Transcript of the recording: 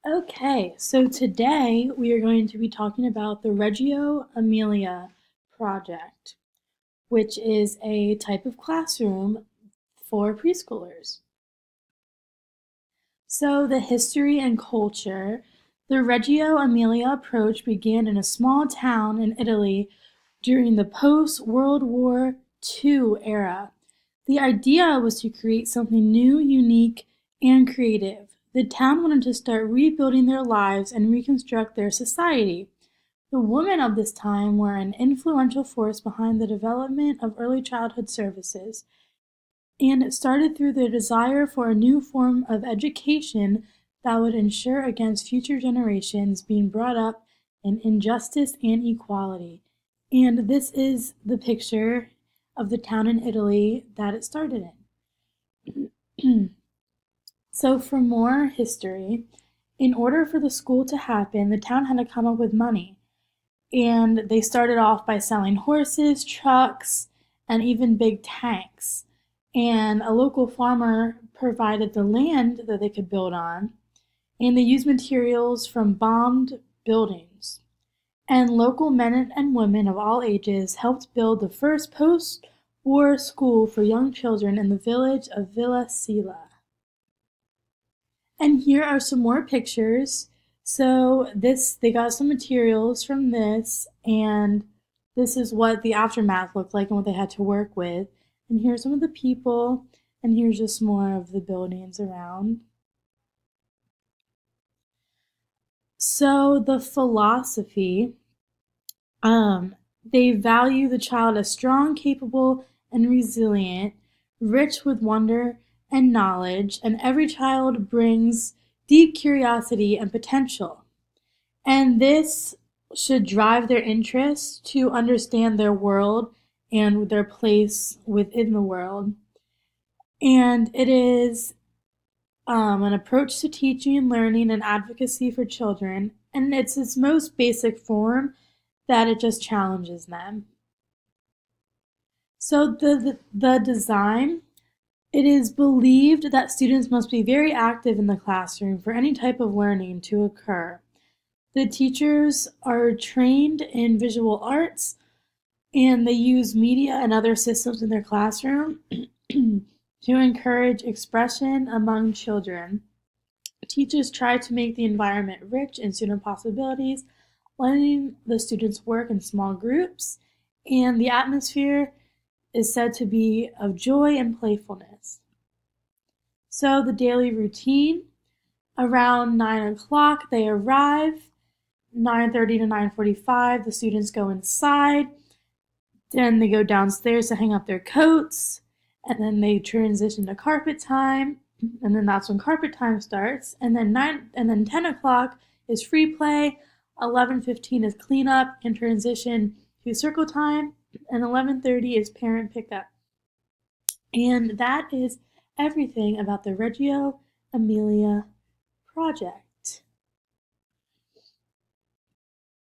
Okay, so today we are going to be talking about the Reggio Emilia project, which is a type of classroom for preschoolers. So, the history and culture. The Reggio Emilia approach began in a small town in Italy during the post-World War II era. The idea was to create something new, unique, and creative. The town wanted to start rebuilding their lives and reconstruct their society. The women of this time were an influential force behind the development of early childhood services, and it started through their desire for a new form of education that would ensure against future generations being brought up in injustice and equality. And this is the picture of the town in Italy that it started in. So, for more history, in order for the school to happen, the town had to come up with money. And they started off by selling horses, trucks, and even big tanks. And a local farmer provided the land that they could build on, and they used materials from bombed buildings. And local men and women of all ages helped build the first post war school for young children in the village of Villa Sila. And here are some more pictures. So this, they got some materials from this, and this is what the aftermath looked like and what they had to work with. And here's some of the people, and here's just more of the buildings around. So the philosophy, they value the child as strong, capable, and resilient, rich with wonder and knowledge, and every child brings deep curiosity and potential. And this should drive their interest to understand their world and their place within the world. And it is an approach to teaching and learning and advocacy for children. And it's its most basic form that it just challenges them. So the design, it is believed that students must be very active in the classroom for any type of learning to occur. The teachers are trained in visual arts, and they use media and other systems in their classroom to encourage expression among children. Teachers try to make the environment rich in student possibilities, letting the students work in small groups, and the atmosphere is said to be of joy and playfulness. So the daily routine, around 9 o'clock they arrive, 9:30 to 9:45 the students go inside, then they go downstairs to hang up their coats, and then they transition to carpet time, and then that's when carpet time starts, and then 10 o'clock is free play, 11:15 is cleanup and transition to circle time, and 11:30 is parent pickup. And that is everything about the Reggio Emilia project.